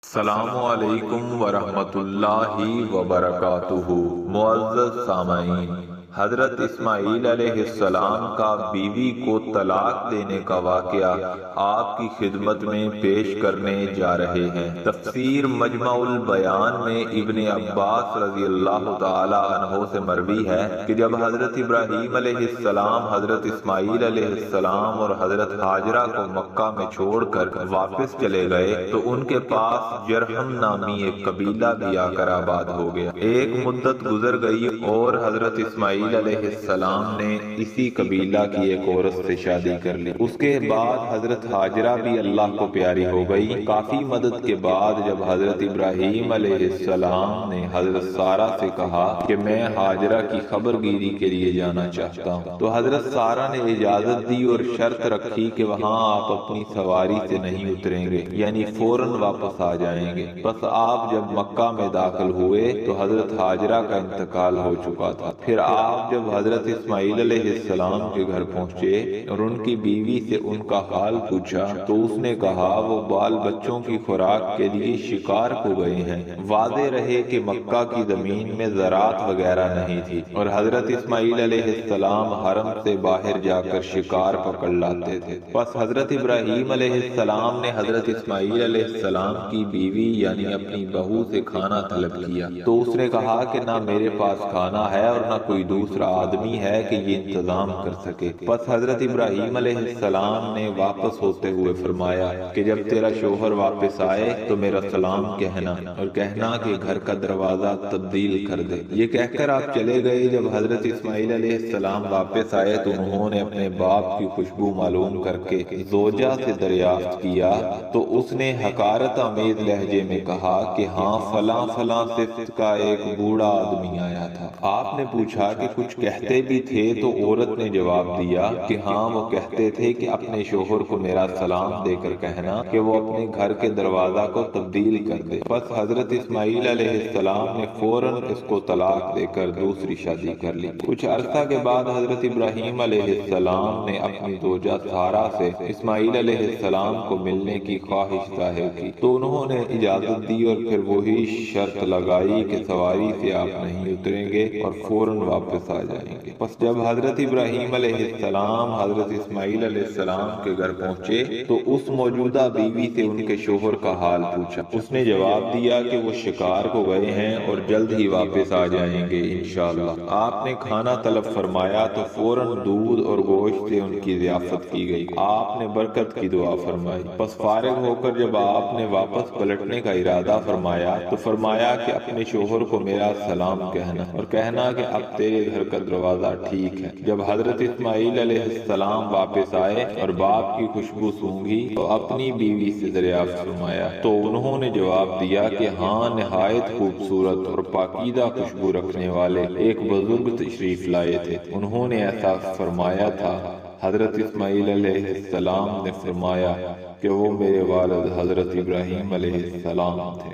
السلام علیکم ورحمۃ اللہ وبرکاتہ۔ معزز سامعین، حضرت اسماعیل علیہ السلام کا بیوی کو طلاق دینے کا واقعہ آپ کی خدمت میں پیش کرنے جا رہے ہیں۔ تفسیر مجمع البیان میں ابن عباس رضی اللہ تعالی عنہ سے مروی ہے کہ جب حضرت ابراہیم علیہ السلام حضرت اسماعیل علیہ السلام اور حضرت ہاجرہ کو مکہ میں چھوڑ کر واپس چلے گئے تو ان کے پاس جرہم نامی ایک قبیلہ بھی آ کر آباد ہو گیا۔ ایک مدت گزر گئی اور حضرت اسماعیل علیہ السلام نے اسی قبیلہ کی ایک عورت سے شادی کر لی۔ اس کے بعد حضرت ہاجرہ بھی اللہ کو پیاری ہو گئی۔ کافی مدد کے بعد جب حضرت ابراہیم علیہ السلام نے حضرت سارہ سے کہا کہ میں ہاجرہ کی خبر گیری کے لیے جانا چاہتا ہوں، تو حضرت سارہ نے اجازت دی اور شرط رکھی کہ وہاں آپ اپنی سواری سے نہیں اتریں گے، یعنی فوراً واپس آ جائیں گے۔ بس آپ جب مکہ میں داخل ہوئے تو حضرت ہاجرہ کا انتقال ہو چکا تھا۔ پھر آپ جب حضرت اسماعیل علیہ السلام کے گھر پہنچے اور ان کی بیوی سے ان کا حال پوچھا تو اس نے کہا وہ بال بچوں کی خوراک کے لیے شکار کو گئے ہیں۔ واضح رہے کہ مکہ کی زمین میں زراعت وغیرہ نہیں تھی اور حضرت اسماعیل علیہ السلام حرم سے باہر جا کر شکار پکڑ لاتے تھے۔ بس حضرت ابراہیم علیہ السلام نے حضرت اسماعیل علیہ السلام کی بیوی یعنی اپنی بہو سے کھانا طلب کیا تو اس نے کہا کہ نہ میرے پاس کھانا ہے اور نہ کوئی دوسرا آدمی ہے کہ یہ انتظام کر سکے۔ بس حضرت ابراہیم علیہ السلام نے واپس ہوتے ہوئے فرمایا کہ جب تیرا شوہر واپس آئے تو میرا سلام کہنا اور کہنا کہ گھر کا دروازہ تبدیل کر دے۔ یہ کہہ کر آپ چلے گئے۔ جب حضرت اسماعیل علیہ السلام واپس آئے تو انہوں نے اپنے باپ کی خوشبو معلوم کر کے زوجہ سے دریافت کیا تو اس نے حقارت آمیز لہجے میں کہا کہ ہاں فلاں فلاں صفت کا ایک بوڑھا آدمی آیا تھا۔ آپ نے پوچھا کہ کچھ کہتے بھی تھے تو عورت نے جواب دیا کہ ہاں وہ کہتے تھے کہ اپنے شوہر کو میرا سلام دے کر کہنا کہ وہ اپنے گھر کے دروازہ کو تبدیل کر دے۔ بس حضرت اسماعیل علیہ السلام نے فوراً اس کو طلاق دے کر دوسری شادی کر لی۔ کچھ عرصہ کے بعد حضرت ابراہیم علیہ السلام نے اپنی زوجہ سارہ سے اسماعیل علیہ السلام کو ملنے کی خواہش ظاہر کی تو انہوں نے اجازت دی اور پھر وہی شرط لگائی کہ سواری سے آپ نہیں اتریں گے اور فوراً واپس آ جائیں گے۔ بس جب حضرت ابراہیم علیہ السلام حضرت اسماعیل علیہ السلام کے گھر پہنچے تو اس موجودہ بیوی سے ان کے شوہر کا حال پوچھا۔ اس نے جواب دیا کہ وہ شکار کو گئے ہیں اور جلد ہی واپس آ جائیں گے انشاءاللہ۔ آپ نے کھانا طلب فرمایا تو فوراً دودھ اور گوشت سے ان کی ضیافت کی گئی۔ آپ نے برکت کی دعا فرمائی۔ بس فارغ ہو کر جب آپ نے واپس پلٹنے کا ارادہ فرمایا تو فرمایا کہ اپنے شوہر کو میرا سلام کہنا اور کہنا کہ اب تیرے گھر کا دروازہ ٹھیک ہے۔ جب حضرت اسماعیل علیہ السلام واپس آئے اور باپ کی خوشبو سونگھی تو اپنی بیوی سے دریافت فرمایا تو انہوں نے جواب دیا کہ ہاں نہایت خوبصورت اور پاکیزہ خوشبو رکھنے والے ایک بزرگ تشریف لائے تھے۔ انہوں نے ایسا فرمایا تھا۔ حضرت اسماعیل علیہ السلام نے فرمایا کہ وہ میرے والد حضرت ابراہیم علیہ السلام تھے۔